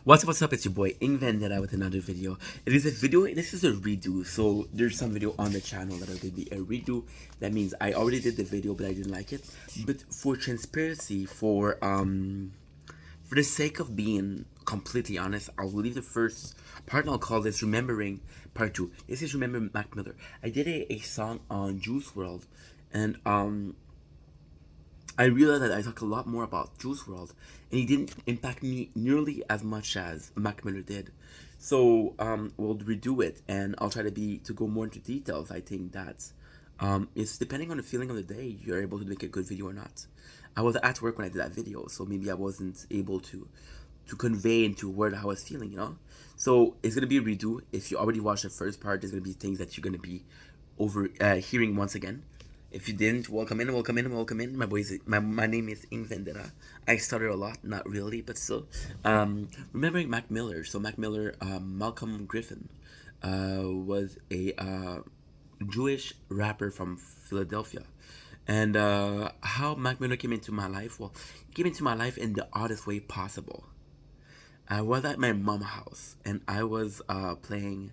What's up, it's your boy Ing Vendetta with another video. This is a redo, so there's some video on the channel that are going to be a redo. That means I already did the video but I didn't like it. But for transparency, for the sake of being completely honest, I'll leave the first part and I'll call this Remembering Part 2. This is Remember Mac Miller. I did a song on Juice World, and I realized that I talk a lot more about Juice World, and he didn't impact me nearly as much as Mac Miller did. So we'll redo it, and I'll try to go more into details. I think that it's depending on the feeling of the day, you're able to make a good video or not. I was at work when I did that video, so maybe I wasn't able to convey into a word how I was feeling, you know. So it's gonna be a redo. If you already watched the first part, there's gonna be things that you're gonna be over hearing once again. If you didn't, welcome in, welcome in, welcome in. My name is Ing Vendetta. I started a lot, not really, but still. Remembering Mac Miller. So Mac Miller, Malcolm Griffin, was a Jewish rapper from Philadelphia. And how Mac Miller came into my life? Well, he came into my life in the oddest way possible. I was at my mom's house, and I was playing.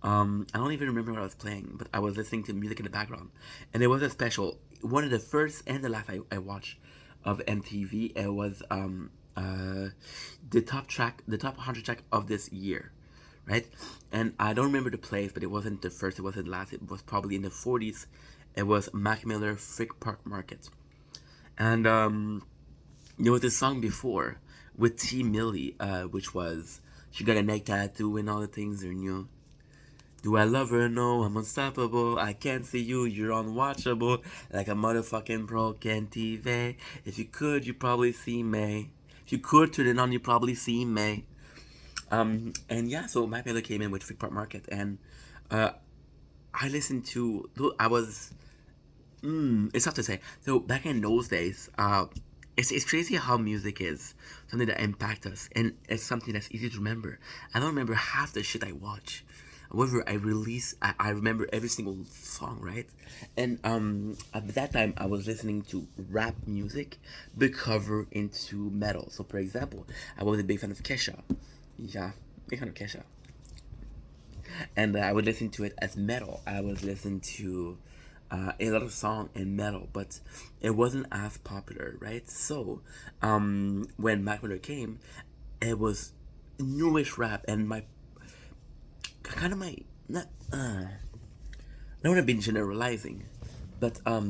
I don't even remember what I was playing, but I was listening to music in the background, and it was a special. One of the first and the last I watched of MTV. It was the top 100 track of this year, right? And I don't remember the place, but it wasn't the first, it wasn't the last. It was probably in the 40s. It was Mac Miller, Frick Park Market, and there was this song before with T Millie, which was she got a neck tattoo and all the things, and you know. Do I love her? No, I'm unstoppable. I can't see you, you're unwatchable. Like a motherfucking broken TV. If you could, you probably see me. If you could turn it on, you probably see me. And yeah, so my Miller came in with Frick Park Market, and I listened to. I was. It's tough to say. So back in those days, it's crazy how music is something that impacts us, and it's something that's easy to remember. I don't remember half the shit I watch. However, I remember every single song, right? And at that time, I was listening to rap music, but cover into metal. So, for example, I was a big fan of Kesha. Yeah, big fan of Kesha. And I would listen to it as metal. I would listen to a lot of song in metal, but it wasn't as popular, right? So, when Mac Miller came, it was newish rap, and my kind of my not I don't want to be generalizing, but I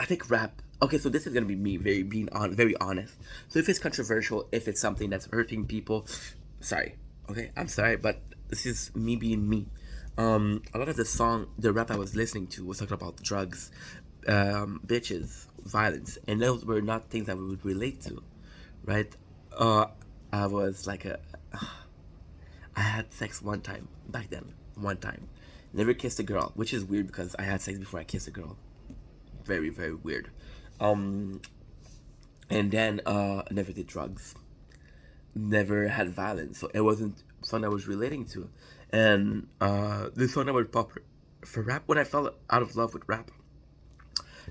think rap. Okay, so this is gonna be me very honest. So if it's controversial, if it's something that's hurting people, sorry. Okay, I'm sorry, but this is me being me. A lot of the rap I was listening to was talking about drugs, bitches, violence, and those were not things that we would relate to, right? Uh, I was like a I had sex one time back then. One time. Never kissed a girl, which is weird because I had sex before I kissed a girl. Very, very weird. Um, and then never did drugs. Never had violence, so it wasn't something I was relating to. And the song that was popular for rap when I fell out of love with rap.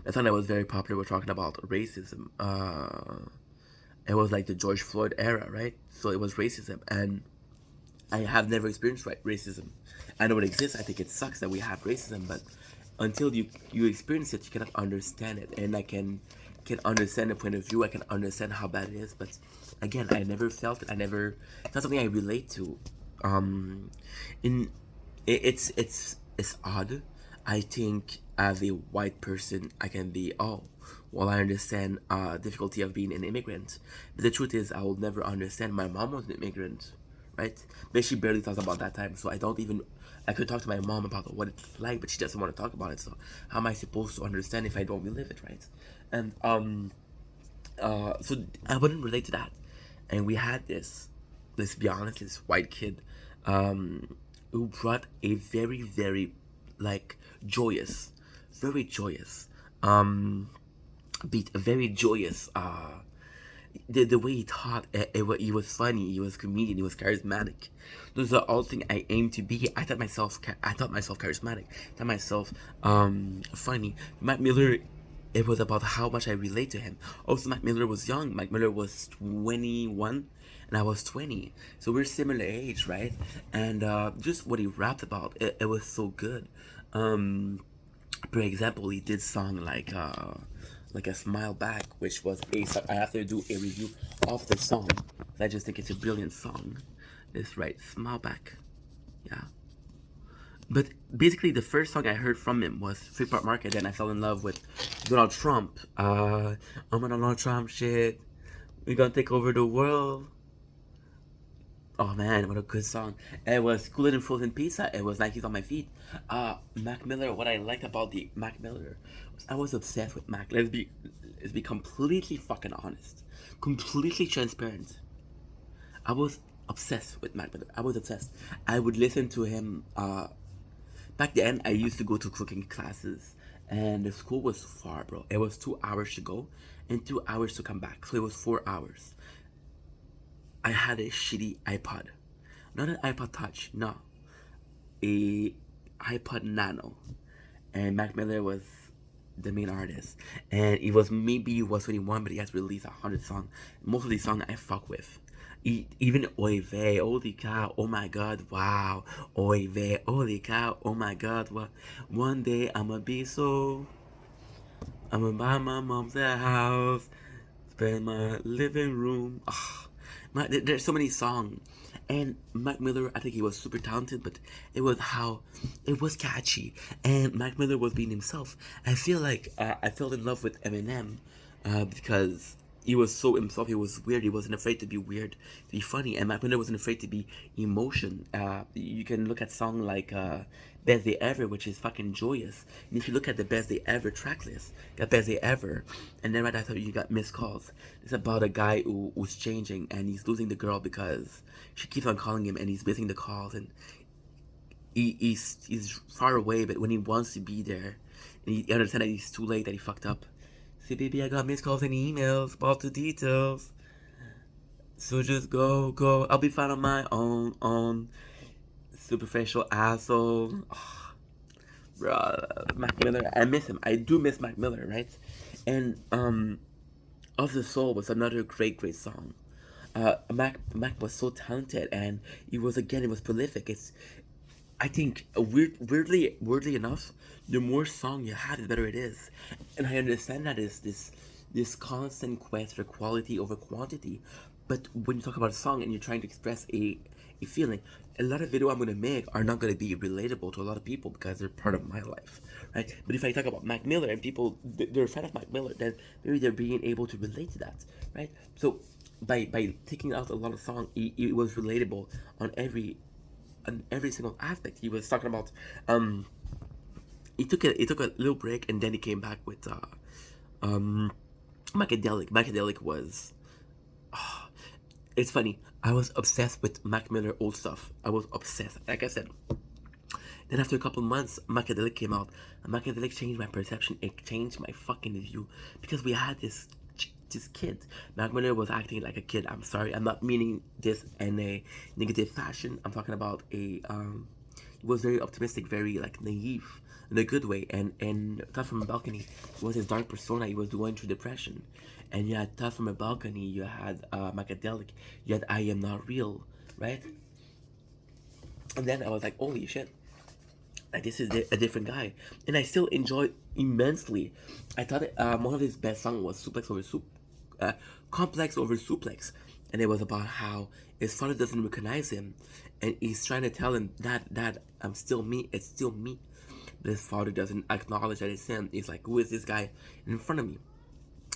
The song that was very popular was talking about racism. It was like the George Floyd era, right? So it was racism, and I have never experienced racism. I know it exists. I think it sucks that we have racism, but until you experience it, you cannot understand it. And I can understand the point of view. I can understand how bad it is. But again, I never felt it. It's not something I relate to. In it's odd. I think as a white person, I can be well. I understand difficulty of being an immigrant, but the truth is, I will never understand. My mom was an immigrant, right? But she barely talks about that time, so I don't even. I could talk to my mom about what it's like, but she doesn't want to talk about it. So how am I supposed to understand if I don't relive it, right? And so I wouldn't relate to that. And we had this, let's be honest, this white kid, who brought a very, very, like very joyous, beat, a very joyous, the way he taught, he was funny, he was comedian, he was charismatic. Those are all things I aim to be. I thought myself charismatic. I thought myself funny. Mac Miller it was about how much I relate to him. Also, Mac Miller was young. Mac Miller was 21 and I was 20. So we're similar age, right? And just what he rapped about, it was so good. Um, for example, he did song like a smile back, which was a song. I have to do a review of the song. I just think it's a brilliant song. It's right, smile back. Yeah. But basically, the first song I heard from him was Free Part Market. Then I fell in love with Donald Trump. I'm on Donald Trump shit. We gonna take over the world. Oh man, what a good song. It was Cooler Than Frozen Pizza. It was Nike's on My Feet. Mac Miller, what I liked about the Mac Miller was I was obsessed with Mac. Let's be completely fucking honest. Completely transparent. I was obsessed with Mac Miller. I was obsessed. I would listen to him. Back then, I used to go to cooking classes, and the school was far, bro. It was 2 hours to go and 2 hours to come back. So it was 4 hours. I had a shitty iPod. Not an iPod Touch, no. A iPod Nano. And Mac Miller was the main artist. And it was maybe he was 21, but he has released 100 songs. Most of these songs I fuck with. Even Oy Vey, holy cow, oh my god, wow. Oy Vey, holy cow, oh my god, what? One day I'ma be so. I'ma buy my mom's a house, spend my living room. There's so many songs. And Mac Miller, I think he was super talented, but it was how it was catchy. And Mac Miller was being himself. I feel like I fell in love with Eminem because he was so himself. He was weird. He wasn't afraid to be weird, to be funny. And Mac Miller wasn't afraid to be emotion. You can look at song like Best Day Ever, which is fucking joyous. And if you look at the Best Day Ever track list, you got Best Day Ever, and then right after you got Missed Calls. It's about a guy who's changing and he's losing the girl because she keeps on calling him and he's missing the calls, and he's far away, but when he wants to be there, and he understands that he's too late, that he fucked up. Say, baby, I got missed calls and emails, about the details. So just go. I'll be fine on my own. Superficial asshole. Oh, bruh, Mac Miller. I miss him. I do miss Mac Miller, right? And Of the Soul was another great song. Mac was so talented, and it was prolific. I think weirdly enough, the more song you have, the better it is. And I understand that is this constant quest for quality over quantity. But when you talk about a song and you're trying to express a feeling, a lot of video I'm gonna make are not gonna be relatable to a lot of people because they're part of my life, right? But if I talk about Mac Miller and people they're a fan of Mac Miller, then maybe they're being able to relate to that, right? So by taking out a lot of song, it was relatable on every single aspect. He was talking about he took a little break and then he came back with um Macadelic. Macadelic was it's funny. I was obsessed with Mac Miller old stuff. I was obsessed. Like I said. Then after a couple months, Macadelic came out. And Macadelic changed my perception. It changed my fucking view because we had this kid. Mac Miller was acting like a kid. I'm sorry. I'm not meaning this in a negative fashion. I'm talking about he was very optimistic, very like naive in a good way. And Tough from a Balcony was his dark persona. He was going through depression. And you had Tough from a Balcony. You had Macadelic. You had I Am Not Real, right? And then I was like, holy shit. Like this is a different guy, and I still enjoy immensely. I thought one of his best songs was Complex over Suplex, and it was about how his father doesn't recognize him, and he's trying to tell him that I'm still me, it's still me. But his father doesn't acknowledge that it's him. He's like, who is this guy in front of me?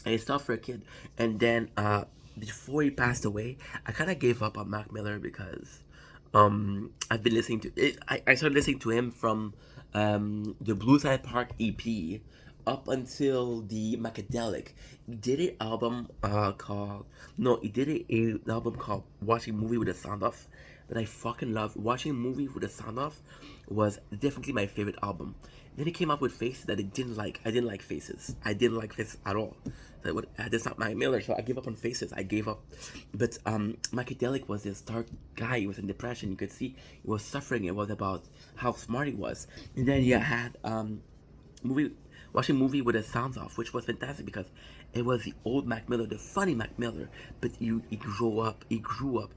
And it's tough for a kid. And then before he passed away, I kind of gave up on Mac Miller because I've been listening to it. I started listening to him from the Blue Side Park EP up until the Macadelic. He did an album called no, he did an album called Watching Movie with the Sound Off that I fucking love. Watching Movie with the Sound Off was definitely my favorite album. Then he came up with Faces that I didn't like. I didn't like Faces. I didn't like Faces at all. That's not Mac Miller, so I gave up on Faces. I gave up. But Macadelic was this dark guy. He was in depression. You could see he was suffering. It was about how smart he was. And then you had movie watching a movie with the sounds off, which was fantastic because it was the old Mac Miller, the funny Mac Miller, but he grew up,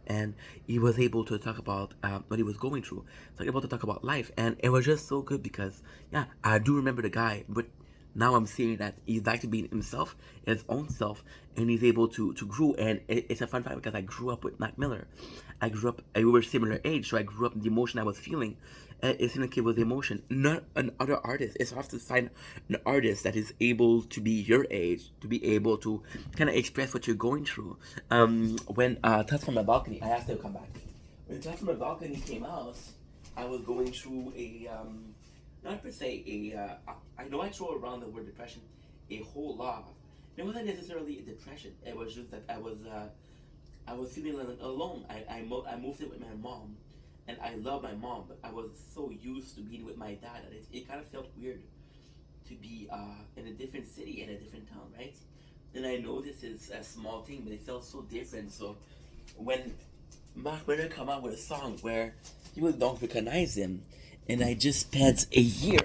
and he was able to talk about what he was going through, able to talk about life, and it was just so good because yeah, I do remember the guy, but now I'm seeing that he's back to being himself, his own self, and he's able to grow. And it's a fun fact because I grew up with Mac Miller. We were similar age, so I grew up the emotion I was feeling. It's in a kid with emotion, not another artist. It's hard to find an artist that is able to be your age, to be able to kind of express what you're going through. When Touch from My Balcony, I have to come back. When Touch from My Balcony came out, I was going through not per se I know I throw around the word depression a whole lot. It wasn't necessarily a depression. It was just that I was feeling alone. I moved in with my mom, and I love my mom, but I was so used to being with my dad that it kind of felt weird to be in a different city, in a different town, right? And I know this is a small thing, but it felt so different. So when Mark Miller come out with a song where people don't recognize him, and I just spent a year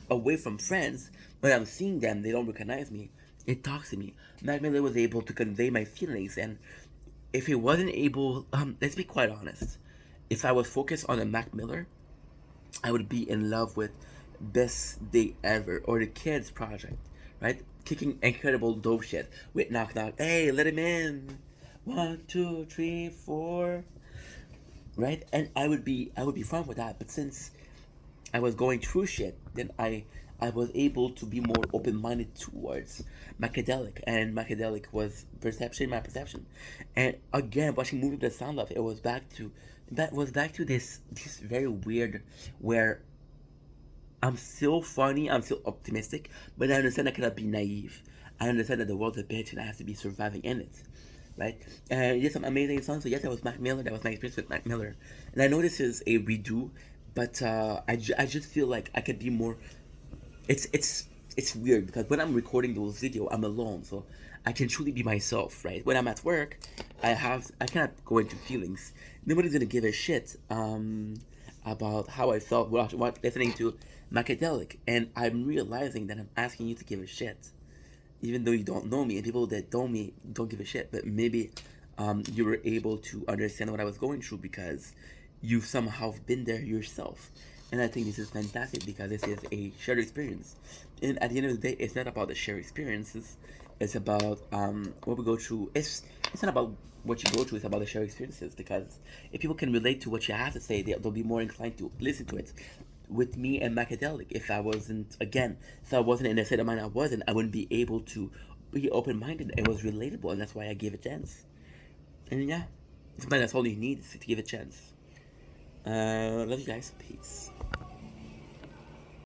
away from friends, when I'm seeing them, they don't recognize me. It talks to me. Mac Miller was able to convey my feelings, and if he wasn't able, let's be quite honest, if I was focused on a Mac Miller, I would be in love with Best Day Ever or the Kids Project, right? Kicking incredible dope shit with Knock Knock. Hey, let him in. 1, 2, 3, 4. Right? And I would be fine with that. But since I was going through shit, then I was able to be more open minded towards Macadelic, and Macadelic was my perception. And again, watching movie with the sound of it was back to this very weird where I'm still funny, I'm still optimistic, but I understand I cannot be naive. I understand that the world's a bitch and I have to be surviving in it. Right? And yes, some amazing songs. So yes, that was Mac Miller. That was my experience with Mac Miller. And I know this is a redo, but I just feel like I could be more. It's weird because when I'm recording those videos, I'm alone, so I can truly be myself. Right? When I'm at work, I cannot go into feelings. Nobody's gonna give a shit about how I felt while listening to Macadelic, and I'm realizing that I'm asking you to give a shit even though you don't know me, and people that know me don't give a shit. But maybe you were able to understand what I was going through because you've somehow been there yourself. And I think this is fantastic because this is a shared experience. And at the end of the day, it's not about the shared experiences. It's about what we go through. It's not about what you go through. It's about the shared experiences. Because if people can relate to what you have to say, they'll be more inclined to listen to it. With me and Macadelic, if I wasn't in the state of mind I wasn't, I wouldn't be able to be open minded. It was relatable, and that's why I gave a chance. And yeah, sometimes that's all you need is to give a chance. Love you guys. Peace.